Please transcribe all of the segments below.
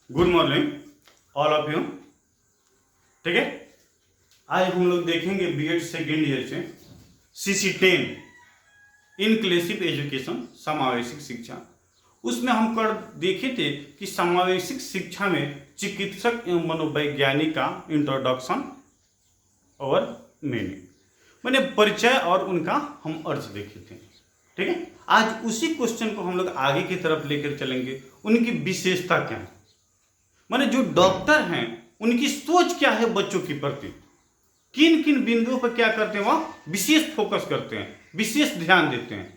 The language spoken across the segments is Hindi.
Good morning all of you. ठीक है, आज हम लोग देखेंगे बीएड सेकेंड ईयर से CC10 इनक्लूसिव एजुकेशन समावेशिक शिक्षा। उसमें हम कर देखे थे कि समावेशिक शिक्षा में चिकित्सक एवं मनोवैज्ञानिक का इंट्रोडक्शन और मीनिंग मैंने परिचय और उनका हम अर्थ देखे थे। ठीक है, आज उसी क्वेश्चन को हम लोग आगे की तरफ लेकर चलेंगे। उनकी विशेषता क्या है, माने जो डॉक्टर हैं उनकी सोच क्या है बच्चों के प्रति, किन किन बिंदुओं पर क्या करते हैं, वह विशेष फोकस करते हैं, विशेष ध्यान देते हैं।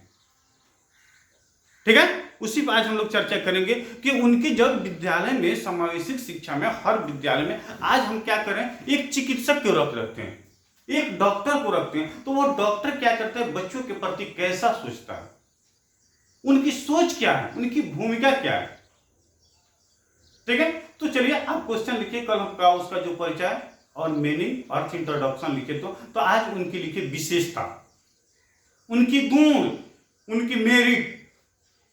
ठीक है, उसी पर आज हम लोग चर्चा करेंगे कि उनके जब विद्यालय में समावेशिक शिक्षा में हर विद्यालय में आज हम क्या करें, एक चिकित्सक को रखते हैं, एक डॉक्टर को रखते हैं, तो वो डॉक्टर क्या करता है, बच्चों के प्रति कैसा सोचता है, उनकी सोच क्या है, उनकी भूमिका क्या है। ठीक है, तो चलिए आप क्वेश्चन लिखिए, कल का उसका जो परिचय और मीनिंग और इंट्रोडक्शन लिखे तो आज उनकी लिखिए विशेषता, उनकी गुण, उनकी मेरिट,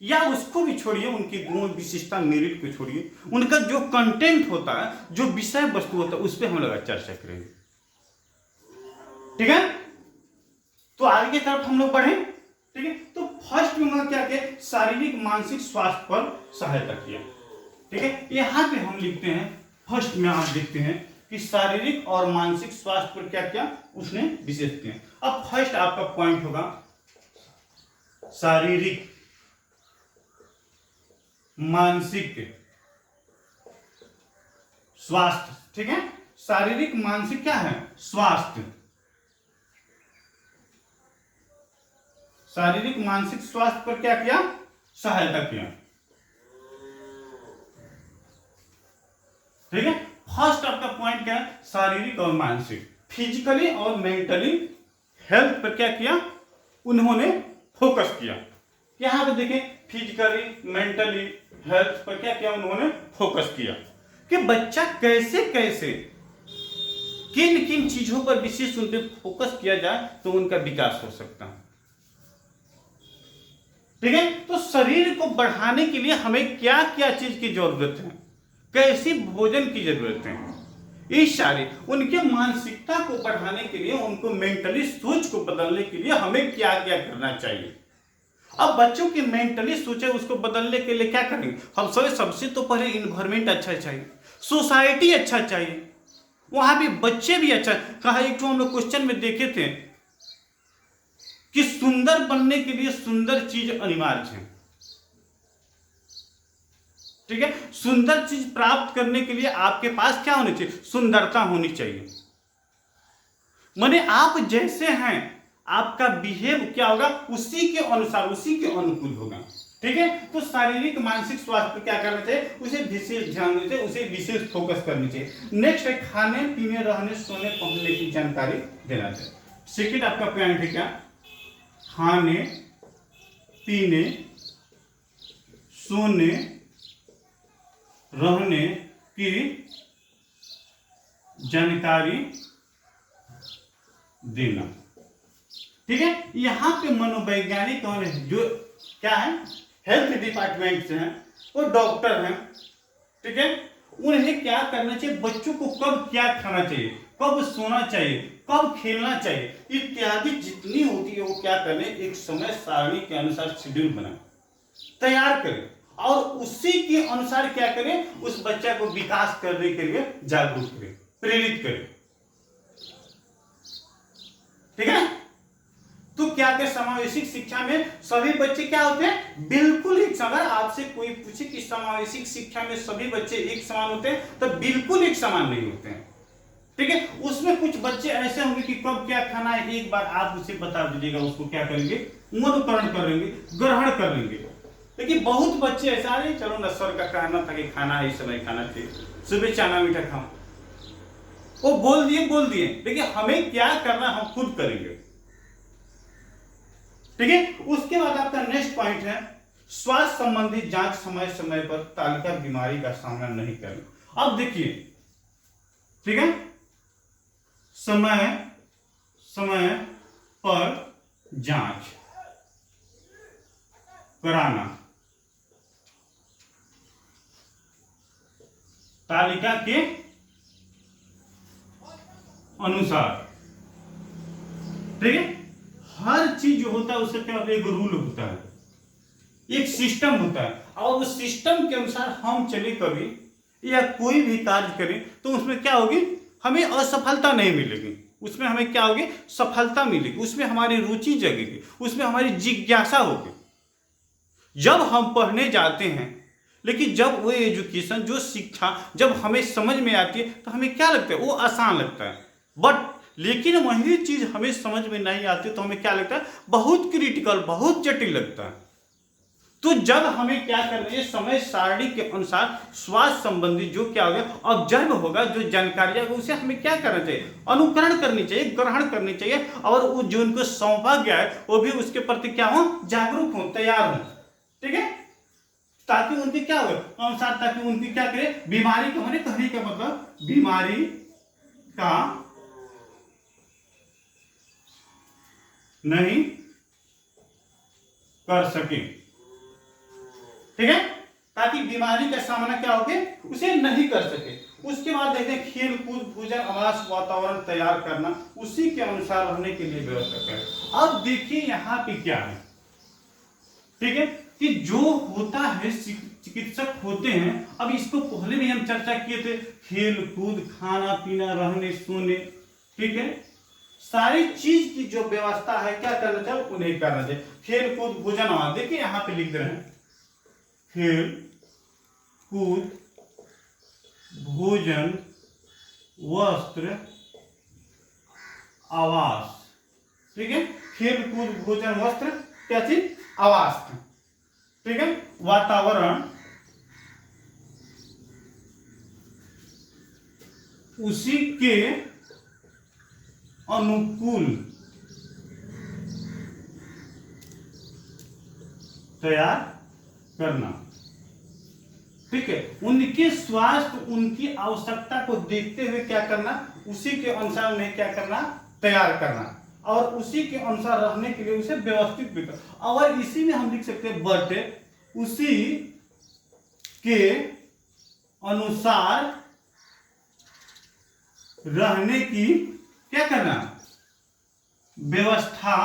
या उसको भी छोड़िए, उनकी गुण विशेषता मेरिट को छोड़िए, उनका जो कंटेंट होता है, जो विषय वस्तु होता है, उस पर हम लोग चर्चा करेंगे। ठीक है, तो आगे की तरफ हम लोग बढ़े। ठीक है, तो फर्स्ट में उन्होंने क्या किया, शारीरिक मानसिक स्वास्थ्य पर सहायता किया। ठीक है, यहां पे हम लिखते हैं, फर्स्ट में आप देखते हैं कि शारीरिक और मानसिक स्वास्थ्य पर क्या क्या उसने विशेष किया। अब फर्स्ट आपका पॉइंट होगा शारीरिक मानसिक स्वास्थ्य। ठीक है, शारीरिक मानसिक क्या है, स्वास्थ्य, शारीरिक मानसिक स्वास्थ्य पर क्या किया, सहायता किया। ठीक है, फर्स्ट आपका पॉइंट क्या है, शारीरिक और मानसिक, फिजिकली और मेंटली हेल्थ पर क्या किया, उन्होंने फोकस किया। यहां पे देखें, फिजिकली मेंटली हेल्थ पर क्या किया, उन्होंने फोकस किया कि बच्चा कैसे कैसे किन किन चीजों पर विशेष उन पर फोकस किया जाए तो उनका विकास हो सकता है। ठीक है, तो शरीर को बढ़ाने के लिए हमें क्या क्या चीज की जरूरत है, कैसी भोजन की जरूरत है, इस सारी उनके मानसिकता को बढ़ाने के लिए, उनको मेंटली सोच को बदलने के लिए हमें क्या क्या करना चाहिए। अब बच्चों की मेंटली सोचे उसको बदलने के लिए क्या करेंगे हम, सबसे तो पहले इन्वायरमेंट अच्छा चाहिए, सोसाइटी अच्छा चाहिए, वहां भी बच्चे भी अच्छा। कहा एक तो हम लोग क्वेश्चन में देखे थे कि सुंदर बनने के लिए सुंदर चीज अनिवार्य है। ठीक है, सुंदर चीज प्राप्त करने के लिए आपके पास क्या होनी चाहिए, सुंदरता होनी चाहिए। माने आप जैसे हैं, आपका बिहेव क्या होगा, उसी के अनुसार, उसी के अनुकूल होगा। ठीक है, तो शारीरिक मानसिक स्वास्थ्य क्या करना चाहिए, उसे विशेष ध्यान देना चाहिए, उसे विशेष फोकस करनी चाहिए। नेक्स्ट है खाने पीने रहने सोने पहनने की जानकारी देना चाहिए। सेकेंड आपका पॉइंट है क्या, खाने पीने सोने रहने की जानकारी देना। ठीक है, यहां पे मनोवैज्ञानिक और जो क्या है, हेल्थ डिपार्टमेंट से हैं, वो डॉक्टर हैं। ठीक है, उन्हें क्या करना चाहिए, बच्चों को कब क्या खाना चाहिए, कब सोना चाहिए, कब खेलना चाहिए, इत्यादि जितनी होती है वो क्या करें, एक समय सारणी के अनुसार शेड्यूल बनाए, तैयार करें, और उसी के अनुसार क्या करें, उस बच्चा को विकास करने के लिए जागरूक करें, प्रेरित करें। ठीक है, तो क्या क्या समावेशिक शिक्षा में सभी बच्चे क्या होते हैं, बिल्कुल एक समान। अगर आपसे कोई पूछे कि समावेशिक शिक्षा में सभी बच्चे एक समान होते हैं, तो बिल्कुल एक समान नहीं होते हैं। ठीक है, उसमें कुछ बच्चे ऐसे होंगे कि कब क्या खाना है, एक बार आप उसे बता दीजिएगा, उसको क्या करेंगे, अनुकरण करेंगे, ग्रहण कर लेंगे। लेकिन बहुत बच्चे ऐसा नहीं, चलो ना सर का कहना था कि खाना है इस समय खाना चाहिए, सुबह चाना मीठा खाओ, वो बोल दिए, लेकिन हमें क्या करना हम खुद करेंगे। ठीक है, उसके बाद आपका नेक्स्ट पॉइंट है स्वास्थ्य संबंधी जांच समय समय पर, तालिका बीमारी का सामना नहीं करना। अब देखिए, ठीक है, समय समय पर जांच कराना, तालिका के अनुसार। ठीक है, हर चीज जो होता है उसका क्या होता है, एक रूल होता है, एक सिस्टम होता है, और उस सिस्टम के अनुसार हम चले कभी या कोई भी कार्य करें तो उसमें क्या होगी, हमें असफलता नहीं मिलेगी, उसमें हमें क्या होगी, सफलता मिलेगी, उसमें हमारी रुचि जगेगी, उसमें हमारी जिज्ञासा होगी। जब हम पढ़ने जाते हैं, लेकिन जब वो एजुकेशन, जो शिक्षा जब हमें समझ में आती है तो हमें क्या लगता है, वो आसान लगता है। बट लेकिन वही चीज हमें समझ में नहीं आती तो हमें क्या लगता है, बहुत क्रिटिकल, बहुत जटिल लगता है। तो जब हमें क्या करना है, समय सारणी के अनुसार स्वास्थ्य संबंधी जो क्या होगा, ऑब्जर्व होगा, जो जानकारी है उसे हमें क्या करना चाहिए, अनुकरण करनी चाहिए, ग्रहण करनी चाहिए, और वो जो उनको सौंपा गया है वो भी उसके प्रति क्या हो, जागरूक हो, तैयार हो। ठीक है, ताकि उनके क्या हो अनुसार, ताकि उनकी क्या करे, बीमारी का होने, कहने का मतलब बीमारी का नहीं कर सके। ठीक है, ताकि बीमारी का सामना क्या होगे, उसे नहीं कर सके। उसके बाद देखते हैं खेल कूद, भोजन, आवास, वातावरण तैयार करना, उसी के अनुसार रहने के लिए व्यवस्था करें। अब देखिए यहाँ पे क्या है, ठीक है, कि जो होता है, चिकित्सक होते हैं, अब इसको पहले भी हम चर्चा किए थे, खेल कूद, खाना पीना, रहने सोने, ठीक है, सारी चीज की जो व्यवस्था है क्या करना चाहिए, उन्हें करना चाहिए। खेल कूद, भोजन, आवास, देखिए यहाँ पे लिख रहे हैं, खेल कूद, भोजन, वस्त्र, आवास। ठीक है, खेल कूद, भोजन, वस्त्र, क्या चीज, आवास। ठीक है, वातावरण, उसी के अनुकूल तैयार करना। ठीक है, उनके स्वास्थ्य, उनकी आवश्यकता को देखते हुए क्या करना, उसी के अनुसार उन्हें क्या करना, तैयार करना, और उसी के अनुसार रहने के लिए उसे व्यवस्थित भी करना। और इसी में हम लिख सकते हैं बट उसी के अनुसार रहने की क्या करना, व्यवस्था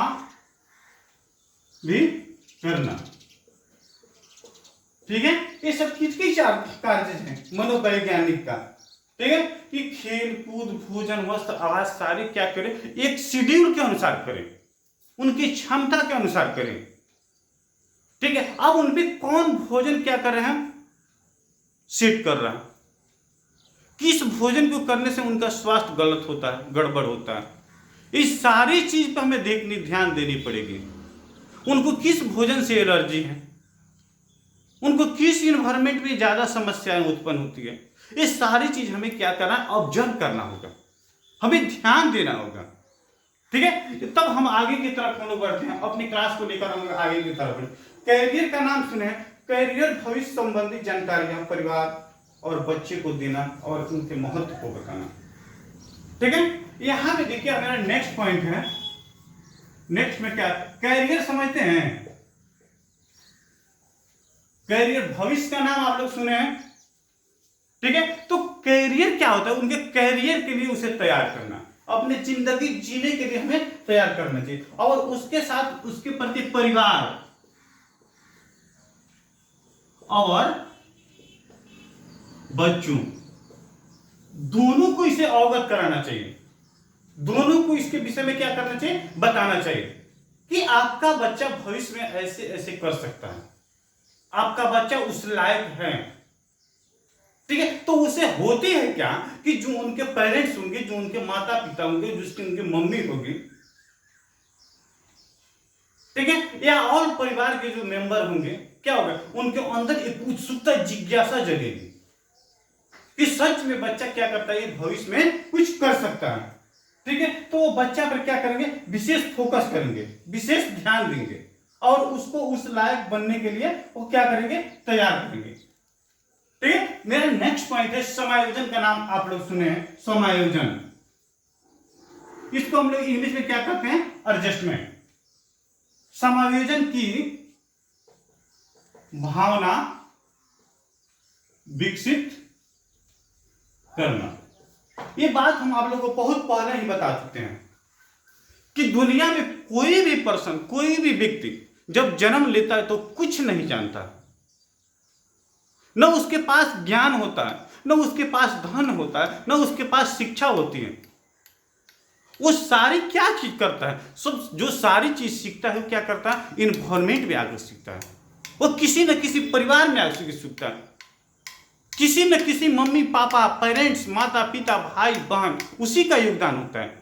भी करना। ठीक है, ये सब किसकी कार्य है, मनोवैज्ञानिक का। ठीक है, कि खेल कूद, भोजन, वस्त्र, आवास सारी क्या करें, एक शेड्यूल के अनुसार करें, उनकी क्षमता के अनुसार करें। ठीक है, अब उन पे कौन भोजन क्या कर रहे हैं, सेट कर रहा है, किस भोजन को करने से उनका स्वास्थ्य गलत होता है, गड़बड़ होता है, इस सारी चीज पर हमें देखनी, ध्यान देनी पड़ेगी। उनको किस भोजन से एलर्जी है, उनको किस इन्वायरमेंट में ज्यादा समस्याएं उत्पन्न होती है, ये सारी चीज हमें क्या करना है, ऑब्जर्व करना होगा, हमें ध्यान देना होगा। ठीक है, तब हम आगे की तरफ हम लोग बढ़ते हैं, अपनी क्लास को लेकर हम आगे की तरफ बढ़ते। कैरियर का नाम सुने, कैरियर भविष्य संबंधी जानकारियां परिवार और बच्चे को देना और उनके महत्व को बताना। ठीक है, यहां पे देखिए मेरा नेक्स्ट पॉइंट है, नेक्स्ट में क्या, कैरियर समझते हैं, कैरियर भविष्य का नाम आप लोग सुने हैं। ठीक है, तो कैरियर क्या होता है, उनके कैरियर के लिए उसे तैयार करना, अपनी जिंदगी जीने के लिए हमें तैयार करना चाहिए, और उसके साथ उसके प्रति परिवार और बच्चों दोनों को इसे अवगत कराना चाहिए, दोनों को इसके विषय में क्या करना चाहिए, बताना चाहिए कि आपका बच्चा भविष्य में ऐसे ऐसे कर सकता है, आपका बच्चा उस लायक है। ठीक है, तो उसे होती है क्या कि जो उनके पेरेंट्स होंगे, जो उनके माता पिता होंगे, जिसकी उनकी मम्मी होगी, ठीक है, या और परिवार के जो मेंबर होंगे, क्या होगा, उनके अंदर एक उत्सुकता, जिज्ञासा जगेगी कि सच में बच्चा क्या करता है, भविष्य में कुछ कर सकता है। ठीक है, तो वो बच्चा पर क्या करेंगे, विशेष फोकस करेंगे, विशेष ध्यान देंगे, और उसको उस लायक बनने के लिए वो क्या करेंगे, तैयार करेंगे। ठीक है, मेरा नेक्स्ट पॉइंट है समायोजन का नाम आप लोग सुने हैं, समायोजन, इसको हम लोग इंग्लिश में क्या कहते हैं, एडजस्टमेंट। समायोजन की भावना विकसित करना। ये बात हम आप लोगों को बहुत पहले ही बता चुके हैं कि दुनिया में कोई भी पर्सन, कोई भी व्यक्ति जब जन्म लेता है तो कुछ नहीं जानता, न उसके पास ज्ञान होता है, न उसके पास धन होता है, न उसके पास शिक्षा होती है। वो सारी क्या चीज करता है, सब जो सारी चीज सीखता है वो क्या करता है, इन्वायरमेंट में आकर सीखता है। वो किसी न किसी परिवार में आकर सीखता है, किसी न किसी मम्मी पापा, पेरेंट्स, माता पिता, भाई बहन, उसी का योगदान होता है।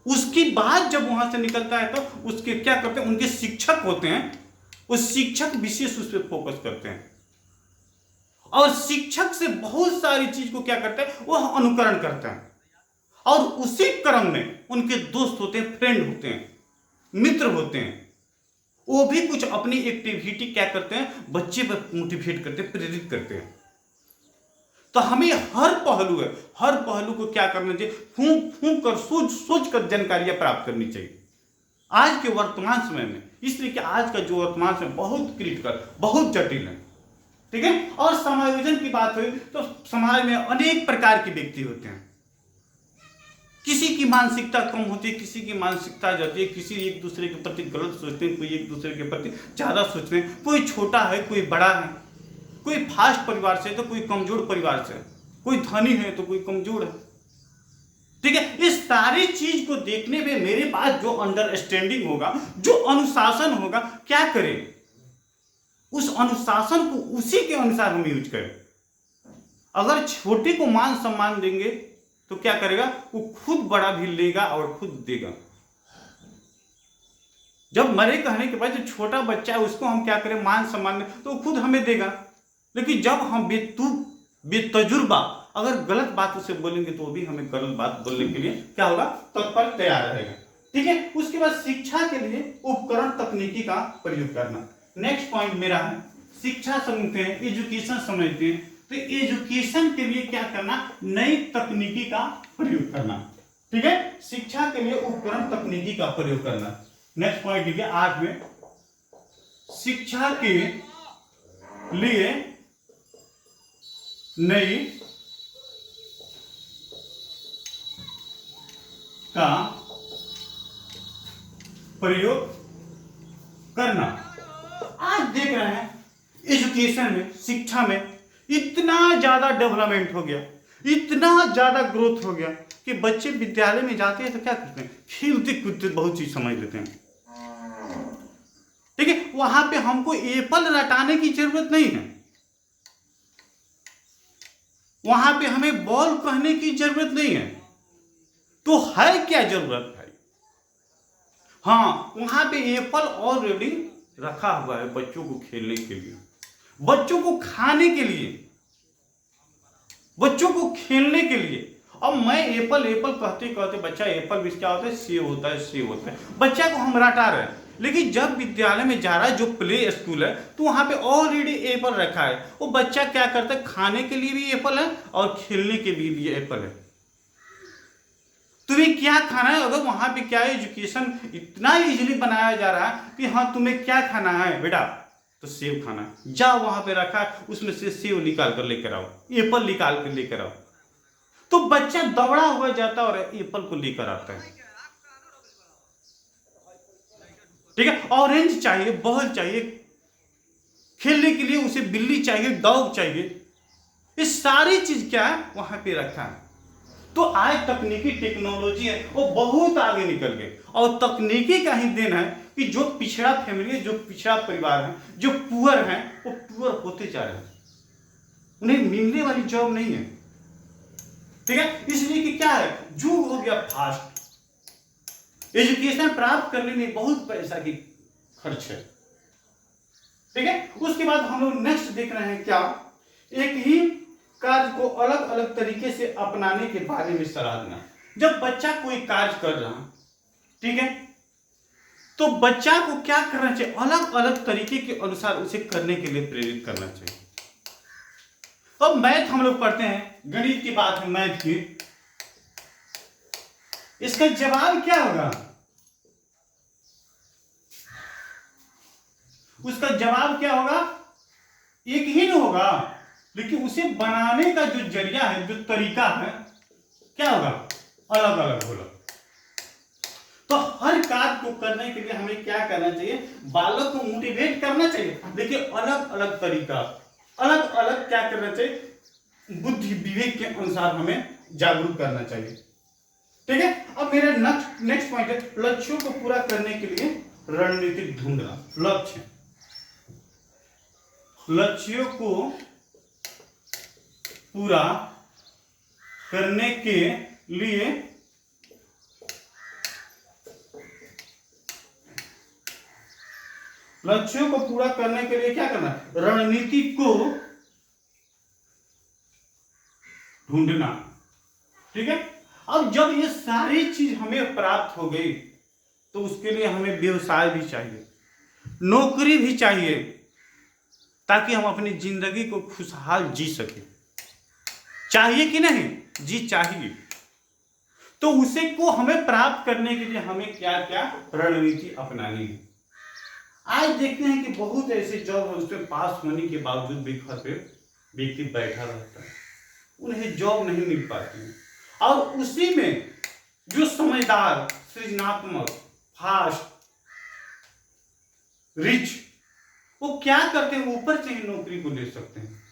उसकी बात जब वहां से निकलता है तो उसके क्या करते हैं, उनके शिक्षक होते हैं, उस शिक्षक विशेष उस पर फोकस करते हैं और शिक्षक से बहुत सारी चीज को क्या करते हैं, वो अनुकरण करते हैं और उसी क्रम में उनके दोस्त होते हैं, फ्रेंड होते हैं, मित्र होते हैं, वो भी कुछ अपनी एक्टिविटी क्या करते हैं, बच्चे पर मोटिवेट करते हैं, प्रेरित करते हैं। तो हमें हर पहलू है, हर पहलू को क्या करना चाहिए, फूंक फूंक कर, सोच कर जानकारियां प्राप्त करनी चाहिए आज के वर्तमान समय में। इसलिए कि आज का जो वर्तमान समय बहुत क्रिटिकल, बहुत जटिल है, ठीक है। और समायोजन की बात हुई तो समाज में अनेक प्रकार के व्यक्ति होते हैं। किसी की मानसिकता कम होती है, किसी की मानसिकता जाती है, किसी एक दूसरे के प्रति गलत सोचते हैं, कोई एक दूसरे के प्रति ज्यादा सोचते हैं, कोई छोटा है, कोई बड़ा है, कोई फास्ट परिवार से तो कोई कमजोर परिवार से, कोई धनी है तो कोई कमजोर है, ठीक है। इस सारी चीज को देखने में मेरे पास जो अंडरस्टैंडिंग होगा, जो अनुशासन होगा, क्या करें, उस अनुशासन को उसी के अनुसार हम यूज करें। अगर छोटे को मान सम्मान देंगे तो क्या करेगा, वो खुद बड़ा भी लेगा और खुद देगा। जब मरे कहने के बाद जो छोटा बच्चा है उसको हम क्या करें, मान सम्मान दें तो वो खुद हमें देगा। लेकिन जब हम बेतजुर्बा अगर गलत बात उसे बोलेंगे तो वो भी हमें गलत बात बोलने के लिए क्या होगा, तत्पर तैयार रहेगा, ठीक है। उसके बाद शिक्षा के लिए उपकरण तकनीकी का प्रयोग करना। नेक्स्ट पॉइंट मेरा है, शिक्षा समझते हैं, एजुकेशन समझते हैं, तो एजुकेशन के लिए क्या करना, नई तकनीकी का प्रयोग करना, ठीक है। शिक्षा के लिए उपकरण तकनीकी का प्रयोग करना। नेक्स्ट पॉइंट लिखिए 8 में, शिक्षा के लिए नई का प्रयोग करना। आज देख रहे हैं एजुकेशन में, शिक्षा में इतना ज्यादा डेवलपमेंट हो गया, इतना ज्यादा ग्रोथ हो गया कि बच्चे विद्यालय में जाते हैं तो क्या करते हैं, खेलते कूदते बहुत चीज समझ लेते हैं, ठीक है। वहां पे हमको एप्पल रटाने की जरूरत नहीं है, वहां पे हमें बॉल कहने की जरूरत नहीं है, तो है क्या जरूरत भाई, हाँ वहां पे एप्पल ऑलरेडी रखा हुआ है बच्चों को खेलने के लिए, बच्चों को खाने के लिए, बच्चों को खेलने के लिए। अब मैं एप्पल एप्पल कहते कहते बच्चा एप्पल भी क्या होता है, सेब होता है, सेब होता है, बच्चा को हम रटा रहे हैं। लेकिन जब विद्यालय में जा रहा है, जो प्ले स्कूल है, तो वहां पे ऑलरेडी एप्पल रखा है, वो बच्चा क्या करता है, खाने के लिए भी एप्पल है और खेलने के लिए एप्पल है। तुम्हें क्या खाना है, अगर वहां पे क्या है, एजुकेशन इतना इजीली बनाया जा रहा है कि हाँ तुम्हें क्या खाना है बेटा, तो सेब खाना है, जाओ वहां पे रखा है उसमें से सेब निकाल कर लेकर आओ, एप्पल निकाल कर लेकर आओ, तो बच्चा दौड़ा हुआ जाता है और एप्पल को लेकर आता है, ठीक है। ऑरेंज चाहिए, बॉल चाहिए, खेलने के लिए उसे बिल्ली चाहिए, डॉग चाहिए, ये सारी चीज क्या है वहां पे रखा है। तो आज तकनीकी टेक्नोलॉजी है वो बहुत आगे निकल गए, और तकनीकी का ही देन है कि जो पिछड़ा फैमिली है, जो पिछड़ा परिवार है, जो पुअर है, वो पुअर होते जा रहे हैं, उन्हें मिलने वाली जॉब नहीं है, ठीक है। इसलिए कि क्या है, युग हो गया फास्ट, एजुकेशन प्राप्त करने में बहुत पैसा की खर्च है, ठीक है। उसके बाद हम लोग नेक्स्ट देख रहे हैं क्या, एक ही कार्य को अलग अलग तरीके से अपनाने के बारे में सलाह देना। जब बच्चा कोई कार्य कर रहा है, ठीक है, तो बच्चा को क्या करना चाहिए, अलग अलग तरीके के अनुसार उसे करने के लिए प्रेरित करना चाहिए। अब मैथ हम लोग पढ़ते हैं, गणित की बात है, मैथ की, इसका जवाब क्या होगा, उसका जवाब क्या होगा, एक ही न होगा, लेकिन उसे बनाने का जो जरिया है, जो तरीका है, क्या होगा? अलग अलग होगा। तो हर कार्य को करने के लिए हमें क्या करना चाहिए? बालक को मोटिवेट करना चाहिए, लेकिन अलग अलग तरीका, अलग अलग क्या करना चाहिए? बुद्धि विवेक के अनुसार हमें जागरूक करना चाहिए। ठीक है। अब मेरा नेक्स्ट पॉइंट है लक्ष्यों को पूरा करने के लिए रणनीति ढूंढना। लक्ष्यों को पूरा करने के लिए लक्ष्यों को पूरा करने के लिए क्या करना? रणनीति को ढूंढना। ठीक है। अब जब ये सारी चीज हमें प्राप्त हो गई तो उसके लिए हमें व्यवसाय भी चाहिए, नौकरी भी चाहिए, ताकि हम अपनी जिंदगी को खुशहाल जी सके। चाहिए कि नहीं? जी चाहिए। तो उसे को हमें प्राप्त करने के लिए हमें क्या क्या रणनीति अपनानी है। आज देखते हैं कि बहुत ऐसे जॉब है उसमें पास होने के बावजूद भी घर पे व्यक्ति बैठा रहता है, उन्हें जॉब नहीं मिल पाती है। और उसी में जो समझदार, सृजनात्मक, फास्ट, रिच, वो क्या करते हैं? ऊपर से ही नौकरी को ले सकते हैं।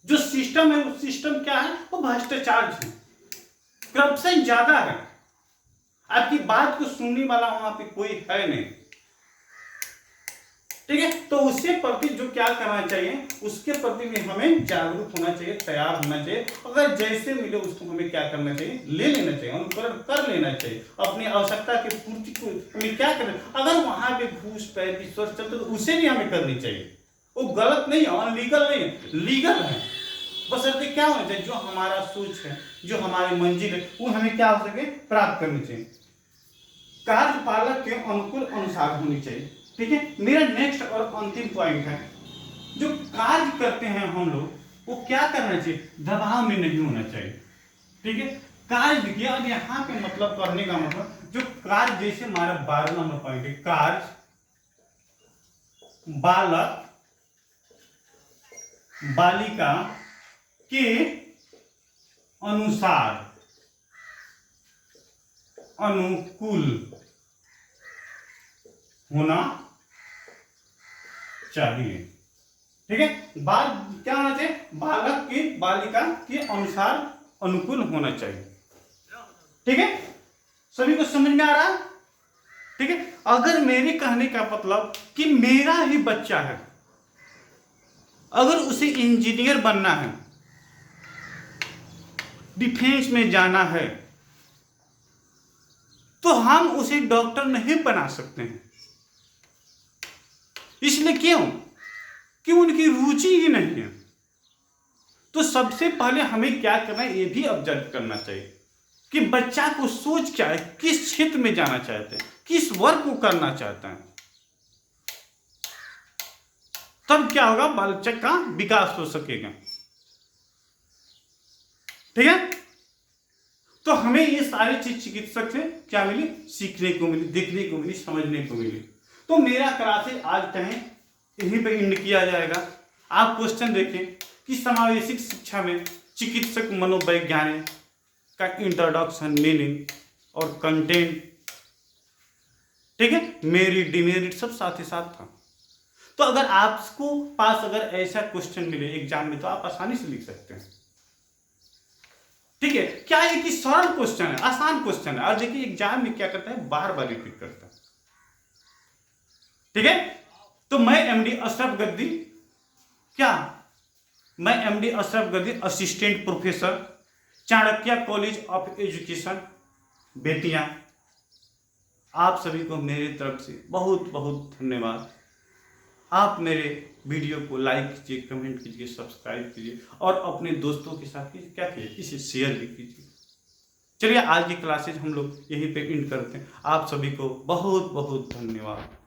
जो सिस्टम है, वो सिस्टम क्या है? वो भ्रष्टाचार है, करप्शन ज्यादा है। आपकी बात को सुनने वाला वहां पे कोई है नहीं। ठीक है। तो उसके प्रति जो क्या करना चाहिए, उसके प्रति में हमें जागरूक होना चाहिए, तैयार होना चाहिए। अगर जैसे मिले उसको हमें क्या करना चाहिए? ले लेना चाहिए, अनुकरण कर लेना चाहिए। अपनी आवश्यकता की पूर्ति को हमें क्या करना? अगर वहां पे घूस पैठ रिश्वत चलते तो उसे भी हमें करनी चाहिए। वो गलत नहीं है, अनलीगल नहीं है, लीगल है। बशर्ते क्या होना चाहिए? जो हमारा सोच है, जो हमारी मंजिल है, वो हमें क्या हो सके? प्राप्त करनी चाहिए। कार्यपालक के अनुकूल अनुसार होनी चाहिए। ठीक है। मेरा नेक्स्ट और अंतिम पॉइंट है, जो कार्य करते हैं हम लोग, वो क्या करना चाहिए? दबाव में नहीं होना चाहिए। ठीक है। कार्य देखिए, अब यहाँ पे मतलब करने का मतलब जो कार्य, जैसे हमारा 12 नंबर पॉइंट है, कार्य बालक बालिका के अनुसार अनुकूल होना चाहिए। ठीक है। क्या होना चाहिए? बालक की, बालिका के अनुसार अनुकूल होना चाहिए। ठीक है। सभी को समझ में आ रहा है? ठीक है। अगर मेरे कहने का मतलब कि मेरा ही बच्चा है, अगर उसे इंजीनियर बनना है, डिफेंस में जाना है, तो हम उसे डॉक्टर नहीं बना सकते हैं। इसलिए क्यों? कि उनकी रुचि ही नहीं है। तो सबसे पहले हमें क्या करना है, ये भी ऑब्जर्व करना चाहिए कि बच्चा को सोच क्या है, किस क्षेत्र में जाना चाहते हैं, किस वर्क को करना चाहते हैं। तब क्या होगा? बच्चे का विकास हो सकेगा। ठीक है। तो हमें ये सारी चीज चिकित्सक से क्या मिली? सीखने को मिली, देखने को मिली, समझने को मिली। तो मेरा क्लासेस आज कहीं यहीं पे एंड किया जाएगा। आप क्वेश्चन देखें कि समावेशिक शिक्षा में चिकित्सक मनोवैज्ञानिक का इंट्रोडक्शन, मीनिंग और कंटेंट, ठीक है, मेरिट डिमेरिट सब साथ ही साथ था। तो अगर आपको पास अगर ऐसा क्वेश्चन मिले एग्जाम में तो आप आसानी से लिख सकते हैं। ठीक है। क्या है कि सरल क्वेश्चन है, आसान क्वेश्चन है। और देखिए एग्जाम में क्या करता है, बार बार रिपीट करता है। ठीक है। तो मैं एमडी अशरफ गद्दी, मैं MD Ashraf Gaddi, assistant professor, Chanakya college of education, Bettiah, आप सभी को मेरी तरफ से बहुत बहुत धन्यवाद। आप मेरे वीडियो को लाइक कीजिए, कमेंट कीजिए, सब्सक्राइब कीजिए और अपने दोस्तों के साथ क्या कीजिए, इसे शेयर भी कीजिए। चलिए आज की क्लासेज हम लोग यहीं पे एंड करते हैं। आप सभी को बहुत बहुत धन्यवाद।